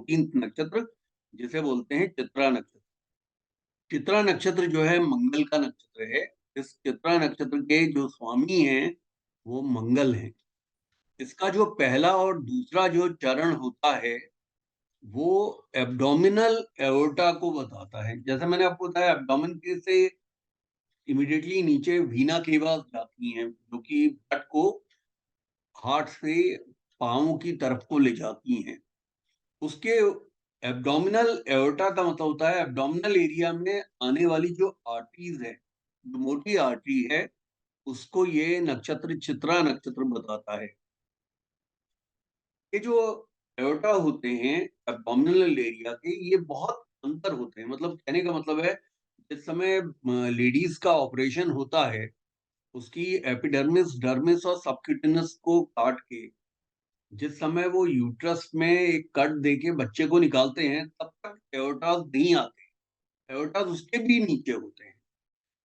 14th नक्षत्र, जिसे बोलते हैं चित्रा नक्षत्र। चित्रा नक्षत्र जो है मंगल का नक्षत्र है। इस चित्रा नक्षत्र के जो स्वामी हैं वो मंगल हैं। इसका जो पहला और दूसरा जो चरण होता है वो एब्डोमिनल एओर्टा को बताता है। जैसे मैंने आपको बताया, एब्डोमेन के से इमीडिएटली नीचे वीना केवा जाती हैं, जो कि ब्लड को हार्ट से पाँव की तरफ को ले जाती हैं। उसके एब्डोमिनल एओर्टा का मतलब होता है एब्डोमिनल एरिया में आने वाली जो आर्टरीज है, जो मोटी आर्टरी है, उसको ये नक्षत्र चित्रा नक्षत्र बताता है। ये जो एओर्टा होते हैं एब्डोमिनल एरिया के, ये बहुत अंतर होते हैं। मतलब कहने का मतलब है, जिस समय लेडीज का ऑपरेशन होता है, उसकी एपिडर्मिस, डर्मिस और सबक्यूटेनस को काट के जिस समय वो यूट्रस में एक कट देके बच्चे को निकालते हैं, तब तक एओर्टास नहीं आते। एओर्टास उसके भी नीचे होते हैं।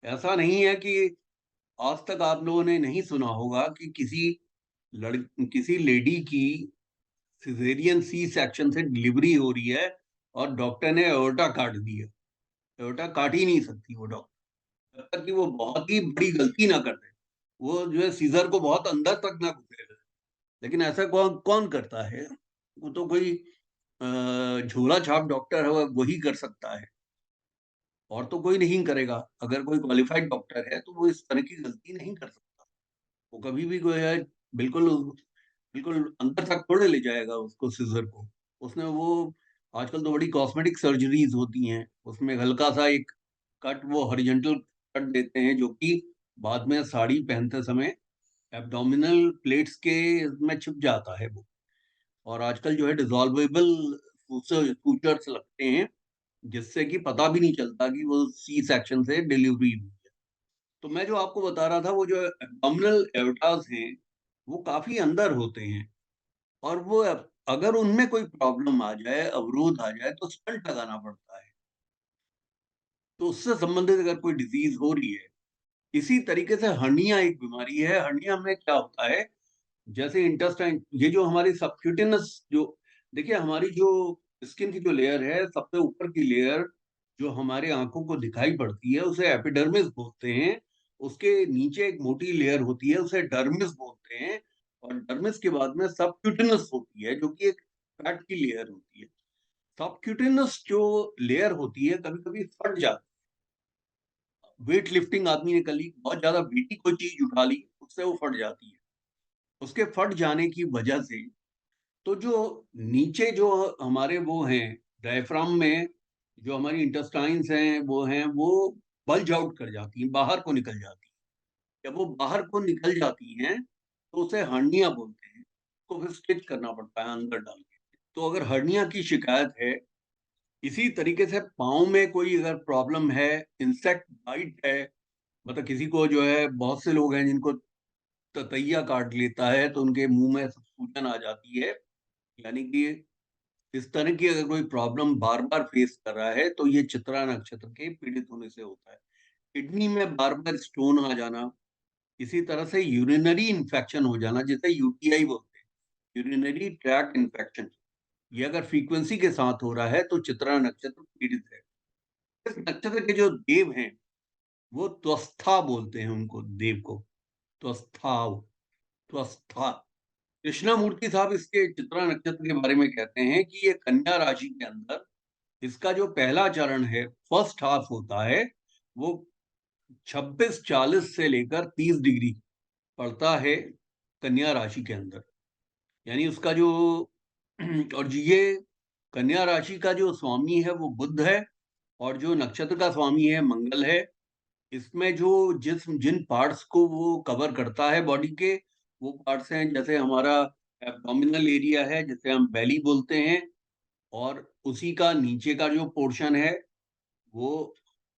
ऐसा नहीं है कि आज तक आप लोगों ने नहीं सुना होगा कि लड़ किसी लेडी की सिजेरियन सी सेक्शन से डिलीवरी हो रही है और डॉक्टर ने एओर्टा काट दिया। एओर्टा काट ही नहीं सकती वो डॉक्टर, जब तक कि वो बहुत ही बड़ी गलती ना कर दे। वो जो है सीजर को बहुत अंदर तक ना घुसेड़े। लेकिन ऐसा कौन कौन करता है? वो तो कोई झोला छाप डॉक्टर है, वही कर सकता है, और तो कोई नहीं करेगा। अगर कोई क्वालिफाइड डॉक्टर है तो वो इस तरह की गलती नहीं कर सकता। वो कभी भी कोई है, बिल्कुल बिल्कुल अंदर तक थोड़े ले जाएगा उसको सीजर को। उसने वो आजकल तो बड़ी कॉस्मेटिक सर्जरीज होती हैं, उसमें हल्का सा एक कट, वो हॉरिजॉन्टल कट देते हैं, जो कि बाद में साड़ी पहनते समय एब्डोमिनल प्लेट्स के में छिप जाता है वो। और आजकल जो है डिसॉल्वेबल सूचर्स लगते हैं, जिससे कि पता भी नहीं चलता कि वो सी सेक्शन से डिलीवरी हुई है। तो मैं जो आपको बता रहा था, वो जो एब्डोमिनल एओर्टास हैं, वो काफी अंदर होते हैं। और वो अगर उनमें कोई प्रॉब्लम आ जाए, अवरोध आ जाए, तो स्टंट लगाना पड़ता है। तो उससे संबंधित अगर कोई डिजीज हो रही है, इसी तरीके से हर्निया एक बीमारी है। हर्निया में क्या होता है, जैसे इंटेस्टाइन, ये जो हमारी सबक्यूटेनस, जो देखिए हमारी जो स्किन की जो लेयर है, सबसे ऊपर की लेयर जो हमारे आंखों को दिखाई पड़ती है, उसे एपिडर्मिस बोलते हैं। उसके नीचे एक मोटी लेयर होती है, उसे डर्मिस बोलते हैं। और डर्मिस के बाद में सबक्यूटेनस होती है, जो कि एक फैट की लेयर होती है। सबक्यूटेनस जो लेयर होती है, कभी कभी फट जाती है। वेट लिफ्टिंग आदमी ने कर ली, बहुत ज्यादा वेटी कोई चीज उठा ली, उससे वो फट जाती है। उसके फट जाने की वजह से, तो जो नीचे जो हमारे वो हैं डायफ्राम में, जो हमारी इंटेस्टाइन्स हैं, वो बल्ज आउट कर जाती हैं, बाहर को निकल जाती हैं। जब वो बाहर को निकल जाती हैं, तो उसे हर्निया बोलते हैं। तो फिर स्टिच करना पड़ता है अंदर डाल के। तो अगर हर्निया की शिकायत है, इसी तरीके से पाँव में कोई अगर प्रॉब्लम है, इंसेक्ट बाइट है, मतलब किसी को जो है, बहुत से लोग हैं जिनको ततैया काट लेता है तो उनके मुंह में सूजन आ जाती है। यानी कि इस तरह की अगर कोई प्रॉब्लम बार बार फेस कर रहा है, तो ये चित्रा नक्षत्र के पीड़ित होने से होता है। किडनी में बार बार स्टोन आ जाना, इसी तरह से यूरिनरी इन्फेक्शन हो जाना, जिसे यूटीआई बोलते हैं, यूरिनरी ट्रैक्ट इन्फेक्शन, ये अगर फ्रीक्वेंसी के साथ हो रहा है तो चित्रा नक्षत्र पीड़ित है। इस नक्षत्र के जो देव हैं, वो त्वस्था बोलते हैं उनको, देव को त्वस्था, त्वस्था। कृष्णामूर्ति साहब इसके चित्रा नक्षत्र के बारे में कहते हैं कि ये कन्या राशि के अंदर इसका जो पहला चरण है, फर्स्ट हाफ होता है, वो 26-40 से लेकर 30 डिग्री पड़ता है कन्या राशि के अंदर। यानी उसका जो और ये कन्या राशि का जो स्वामी है वो बुध है, और जो नक्षत्र का स्वामी है मंगल है। इसमें जो जिन पार्ट्स को वो कवर करता है बॉडी के, वो पार्ट्स हैं, जैसे हमारा एब्डोमिनल एरिया है, जिसे हम बेली बोलते हैं, और उसी का नीचे का जो पोर्शन है, वो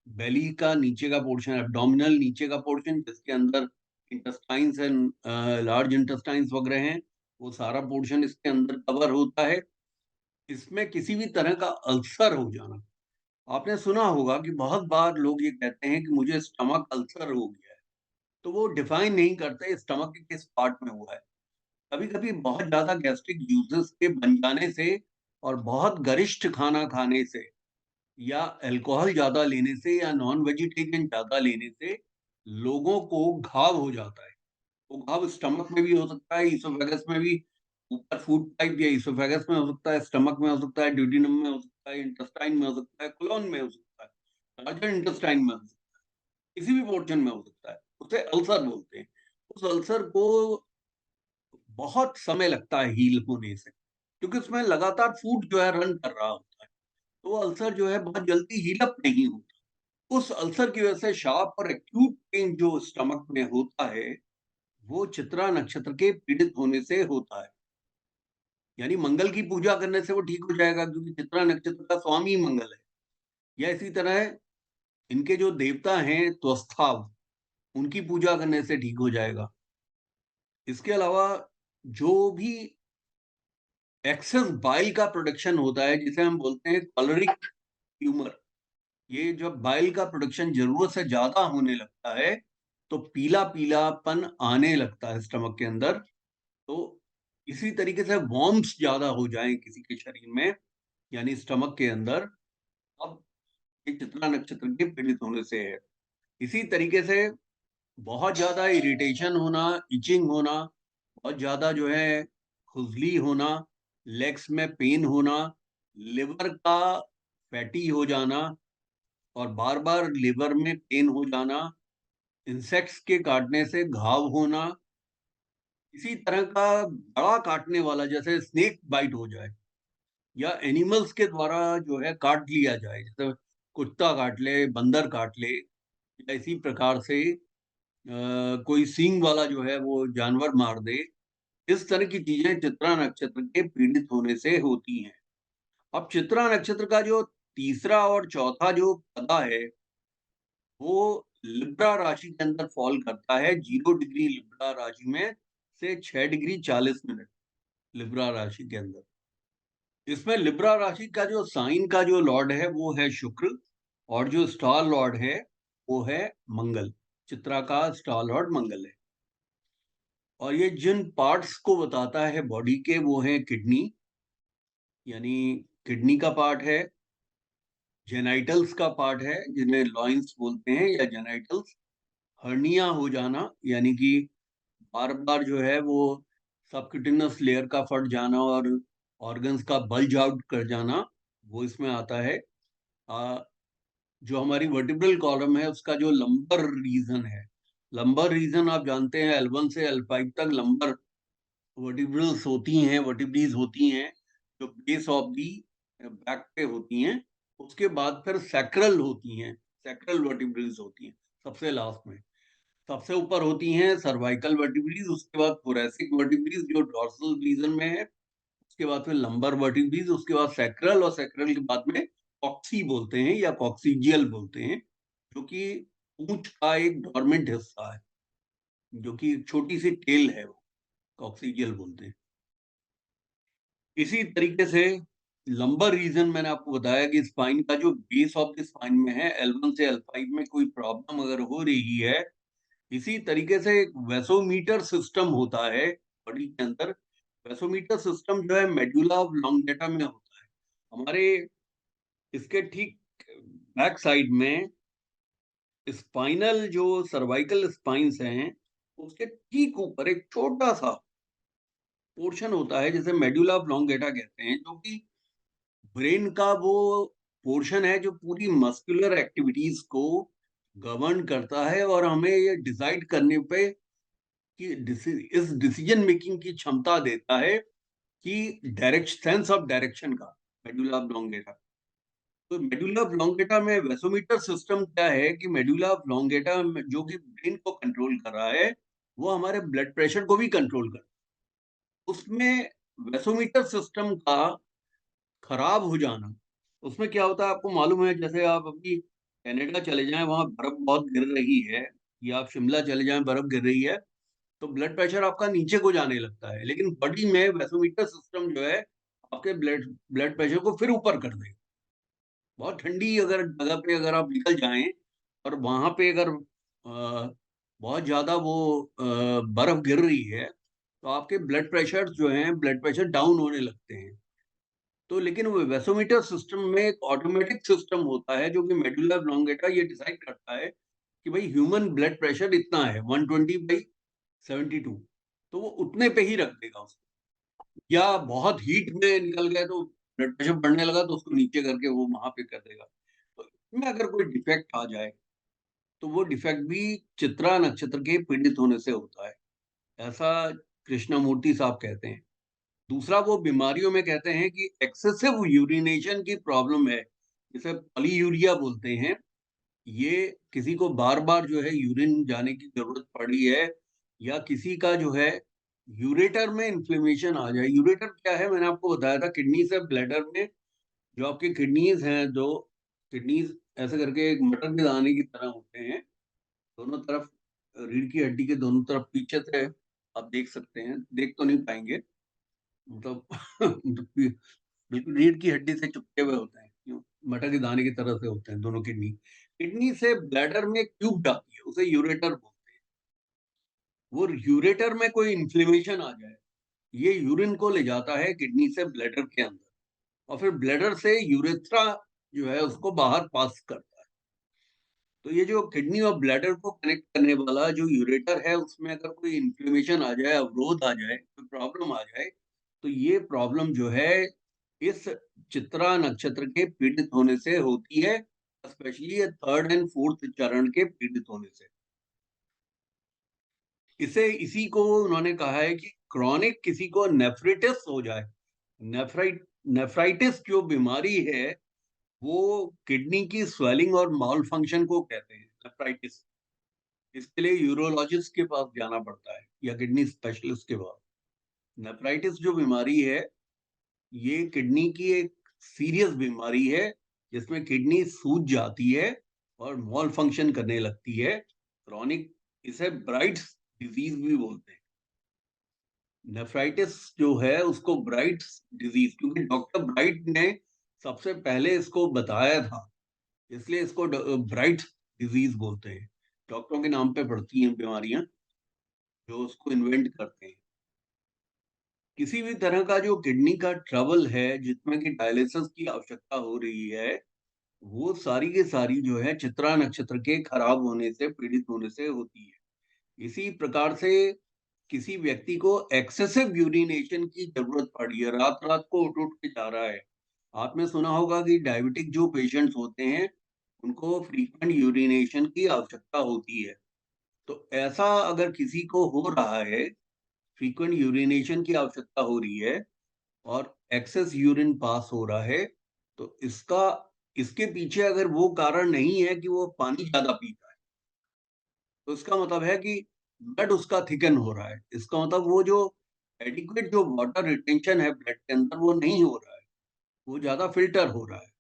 बेली का नीचे का पोर्शन, एब्डोमिनल नीचे का पोर्शन, जिसके अंदर इंटेस्टाइन्स एंड लार्ज इंटेस्टाइन्स वगैरह हैं, वो सारा पोर्शन इसके अंदर कवर होता है। इसमें किसी भी तरह का अल्सर हो जाना, आपने सुना होगा कि बहुत बार लोग ये कहते हैं कि मुझे स्टमक अल्सर हो गया है, तो वो डिफाइन नहीं करते स्टमक के किस पार्ट में हुआ है। कभी कभी बहुत ज्यादा गैस्ट्रिक यूजेस के बन जाने से और बहुत गरिष्ठ खाना खाने से या अल्कोहल ज्यादा लेने से या नॉन वेजिटेरियन ज्यादा लेने से लोगों को घाव हो जाता है। वो घाव स्टमक में भी हो सकता है, इसोफेगस में भी, ऊपर फूड पाइप या इसोफेगस में हो सकता है, स्टमक में हो सकता है, ड्यूडेनम में हो सकता है, इंटेस्टाइन में हो सकता है, कोलोन में हो सकता है, लार्जर इंटेस्टाइन में हो सकता है, किसी भी पोर्शन में हो सकता है। उसे अल्सर बोलते हैं। उस अल्सर को बहुत समय लगता है हील होने से, क्योंकि उसमें लगातार फूड जो है रन कर रहा होता है। तो वो अल्सर जो है बहुत जल्दी हील अप नहीं होता। उस अल्सर की वजह से शार्प और एक्यूट पेन जो स्टमक में होता है, वो चित्रा नक्षत्र के पीड़ित होने से होता है। यानी मंगल की पूजा करने से वो ठीक हो जाएगा, क्योंकि चित्रा नक्षत्र का स्वामी मंगल है। या इसी तरह इनके जो देवता हैं त्वस्थाव, उनकी पूजा करने से ठीक हो जाएगा। इसके अलावा जो भी एक्सेस बाइल का प्रोडक्शन होता है, जिसे हम बोलते हैं कॉलरिक ट्यूमर, ये जब बाइल का प्रोडक्शन जरूरत से ज्यादा होने लगता है तो पीला पीलापन आने लगता है स्टमक के अंदर। तो इसी तरीके से वॉर्म्स ज्यादा हो जाएं किसी के शरीर में, यानी स्टमक के अंदर, अब ये चित्रा नक्षत्र के पीड़ित होने से है। इसी तरीके से बहुत ज्यादा इरिटेशन होना, इचिंग होना, बहुत ज्यादा जो है खुजली होना, लेग्स में पेन होना, लिवर का फैटी हो जाना और बार बार लिवर में पेन हो जाना, इंसेक्ट्स के काटने से घाव होना, इसी तरह का बड़ा काटने वाला जैसे स्नेक बाइट हो जाए या एनिमल्स के द्वारा जो है काट लिया जाए, जैसे कुत्ता काट ले, बंदर काट ले, या इसी प्रकार से कोई सींग वाला जो है वो जानवर मार दे, इस तरह की चीजें चित्रा नक्षत्र के पीड़ित होने से होती हैं। अब चित्रा नक्षत्र का जो तीसरा और चौथा जो पदा है, वो लिब्रा राशि के अंदर फॉल करता है, 0 डिग्री लिब्रा राशि में से 6 डिग्री 40 मिनट लिब्रा राशि के अंदर। इसमें लिब्रा राशि का जो साइन का जो लॉर्ड है वो है शुक्र, और जो स्टार लॉर्ड है वो है मंगल। चित्रा का स्टार लॉर्ड मंगल है। और ये जिन पार्ट्स को बताता है बॉडी के, वो है किडनी, यानी किडनी का पार्ट है, जेनाइटल्स का पार्ट है जिन्हें लॉइंस बोलते हैं या जेनाइटल्स, हर्निया हो जाना, यानी कि बार बार जो है वो सबक्यूटेनियस लेयर का फट जाना और ऑर्गन्स का बल्ज आउट कर जाना, वो इसमें आता है। जो हमारी वर्टिब्रल कॉलम है उसका जो लंबर रीजन है, लंबर रीजन आप जानते हैं L1 से L5 तक लंबर वर्टिब्रल्स होती हैं, वर्टिब्रीज होती हैं, जो बेस ऑफ दी बैक पे होती हैं। उसके बाद फिर सैक्रल होती हैं, सैक्रल वर्टिब्रल्स होती हैं सबसे लास्ट में। सबसे ऊपर होती हैं सर्वाइकल वर्टिब्रीज, उसके बाद थोरैसिक वर्टिब्रीज जो डॉर्सल रीजन में है, उसके बाद फिर लंबर वर्टिब्रीज, उसके बाद सैक्रल, और सैक्रल के बाद में कॉक्सी बोलते हैं या कॉक्सीजियल बोलते हैं, जो कि पूंछ का एक डॉर्मेंट हिस्सा है, जो कि एक छोटी सी टेल है, वो कॉक्सीजियल बोलते हैं। इसी तरीके से लंबर रीजन मैंने आपको बताया कि स्पाइन का जो बेस ऑफ द स्पाइन में है, L1 से L5 में कोई प्रॉब्लम अगर हो रही है, इसी तरीके से एक वेसोमीटर सिस्टम होता है बॉडी के अंदर। वेसोमीटर सिस्टम जो है मेडुला ऑब्लोंगेटा में होता है, हमारे इसके ठीक बैक साइड में। स्पाइनल जो सर्वाइकल स्पाइंस हैं, उसके ठीक ऊपर एक छोटा सा पोर्शन होता है जिसे मेडुला ऑब्लोंगेटा कहते हैं, जो कि ब्रेन का वो पोर्शन है जो पूरी मस्कुलर एक्टिविटीज को गवर्न करता है और हमें ये डिसाइड करने पे कि इस डिसीजन मेकिंग की क्षमता देता है कि डायरेक्शन, सेंस ऑफ डायरेक्शन का, मेडुला ऑब्लोंगेटा। तो मेडुला ऑब्लोंगेटा में वेसोमीटर सिस्टम क्या है कि मेडुला ऑब्लोंगेटा जो कि ब्रेन को कंट्रोल कर रहा है, वो हमारे ब्लड प्रेशर को भी कंट्रोल कर, उसमें वेसोमीटर सिस्टम का खराब हो जाना, उसमें क्या होता है आपको मालूम है, जैसे आप अभी कनाडा चले जाएं, वहां बर्फ बहुत गिर रही है, या आप शिमला चले जाएं, बर्फ गिर रही है, तो ब्लड प्रेशर आपका नीचे को जाने लगता है, लेकिन बॉडी में वेसोमीटर सिस्टम जो है आपके ब्लड ब्लड प्रेशर को फिर ऊपर कर देगा। बहुत ठंडी अगर जगह पे अगर आप निकल जाएं और वहां पे अगर बहुत ज्यादा वो बर्फ गिर रही है, तो आपके ब्लड प्रेशर जो है, ब्लड प्रेशर डाउन होने लगते हैं। तो लेकिन वो वेसोमीटर सिस्टम में एक ऑटोमेटिक सिस्टम होता है जो कि मेडुला ऑब्लोंगेटा ये डिसाइड करता है कि भाई ह्यूमन ब्लड प्रेशर इतना है 120/72, तो वो उतने पे ही रख देगा उसको। या बहुत हीट में निकल गया तो ब्लड प्रेशर बढ़ने लगा तो उसको नीचे करके वो वहां पे कर देगा। तो इसमें अगर कोई डिफेक्ट आ जाए तो वो डिफेक्ट भी चित्रा नक्षत्र के पीड़ित होने से होता है, ऐसा कृष्णमूर्ति साहब कहते हैं। दूसरा वो बीमारियों में कहते हैं कि एक्सेसिव यूरिनेशन की प्रॉब्लम है, जिसे पॉलीयूरिया बोलते हैं। ये किसी को बार बार जो है यूरिन जाने की जरूरत पड़ी है, या किसी का जो है यूरेटर में इन्फ्लेमेशन आ जाए। यूरेटर क्या है, मैंने आपको बताया था, किडनी से ब्लैडर में जो आपकी किडनीज हैं, दो किडनीज ऐसे करके एक मटर के दाने की तरह होते हैं, दोनों तरफ रीढ़ की हड्डी के दोनों तरफ पीछे से आप देख सकते हैं, देख तो नहीं पाएंगे, मतलब बिल्कुल रीढ़ की हड्डी से चिपके हुए होते हैं, मटर के दाने की तरह से होते हैं दोनों किडनी। किडनी से ब्लैडर में एक ट्यूब जाती है, उसे यूरेटर बोलते हैं। वो यूरेटर में कोई इन्फ्लेमेशन आ जाए, ये यूरिन को ले जाता है किडनी से ब्लैडर के अंदर, और फिर ब्लैडर से यूरेथ्रा जो है उसको बाहर पास करता है। तो ये जो किडनी और ब्लैडर को कनेक्ट करने वाला जो यूरेटर है, उसमें अगर कोई इन्फ्लेमेशन आ जाए, अवरोध आ जाए, कोई प्रॉब्लम आ जाए, तो ये प्रॉब्लम जो है इस चित्रा नक्षत्र के पीड़ित होने से होती है, स्पेशली थर्ड एंड फोर्थ चरण के पीड़ित होने से। इसी को उन्होंने कहा है कि क्रॉनिक किसी को नेफ्रिटिस हो जाए, नेफ्राइटिस जो बीमारी है, वो किडनी की स्वेलिंग और माल फंक्शन को कहते हैं नेफ्राइटिस। इसके लिए यूरोलॉजिस्ट के पास जाना पड़ता है या किडनी स्पेशलिस्ट के पास। नेफ्राइटिस जो बीमारी है, ये किडनी की एक सीरियस बीमारी है, जिसमें किडनी सूज जाती है और मॉल फंक्शन करने लगती है, क्रॉनिक। इसे ब्राइट्स डिजीज भी बोलते हैं। नेफ्राइटिस जो है उसको ब्राइट्स डिजीज, क्योंकि डॉक्टर ब्राइट ने सबसे पहले इसको बताया था, इसलिए इसको ब्राइट डिजीज बोलते हैं। डॉक्टरों के नाम पे पड़ती हैं बीमारियां जो उसको इन्वेंट करते हैं। किसी भी तरह का जो किडनी का ट्रबल है, जिसमें कि डायलिसिस की आवश्यकता हो रही है, वो सारी की सारी जो है चित्रा नक्षत्र के खराब होने से, पीड़ित होने से होती है। इसी प्रकार से किसी व्यक्ति को एक्सेसिव यूरिनेशन की जरूरत पड़ी है, रात रात को उठ उठ के जा रहा है। आपने सुना होगा कि डायबिटिक जो पेशेंट्स होते हैं, उनको फ्रीक्वेंट यूरिनेशन की आवश्यकता होती है। तो ऐसा अगर किसी को हो रहा है, फ्रीक्वेंट यूरिनेशन की आवश्यकता हो रही है और एक्सेस यूरिन पास हो रहा है, तो इसके पीछे अगर वो कारण नहीं है कि वो पानी ज्यादा पीता है, तो इसका मतलब है कि ब्लड उसका थिकन हो रहा है। इसका मतलब वो जो एडिक्वेट जो वाटर रिटेंशन है ब्लड के अंदर, वो नहीं हो रहा है, वो ज्यादा फिल्टर हो रहा है।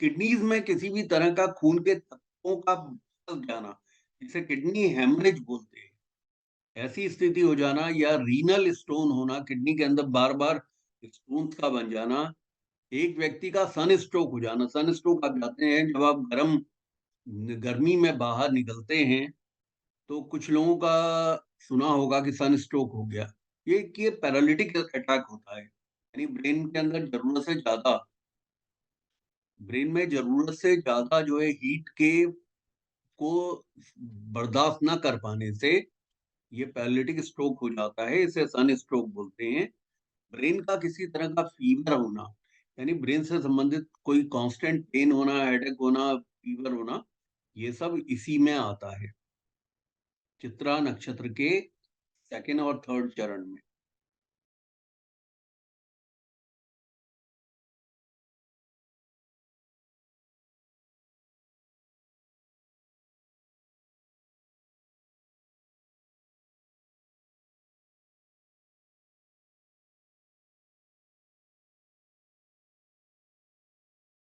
किडनीज में किसी भी तरह का खून के तत्वों का फंस जाना, जिसे किडनी हेमरेज बोलते हैं, ऐसी स्थिति हो जाना, या रीनल स्टोन होना, किडनी के अंदर बार बार स्टोन का बन जाना। एक व्यक्ति का सन स्ट्रोक हो जाना, सन स्ट्रोक आप जाते हैं जब आप गर्मी में बाहर निकलते हैं, तो कुछ लोगों का सुना होगा कि सन स्ट्रोक हो गया। ये पैरालिटिक अटैक होता है, यानी ब्रेन में जरूरत से ज्यादा जो है हीट के को बर्दाश्त न कर पाने से ये पैरालिटिक स्ट्रोक हो जाता है, इसे सन स्ट्रोक बोलते हैं। ब्रेन का किसी तरह का फीवर होना, यानी ब्रेन से संबंधित कोई कांस्टेंट पेन होना, हेडेक होना, फीवर होना, ये सब इसी में आता है, चित्रा नक्षत्र के सेकंड और थर्ड चरण में।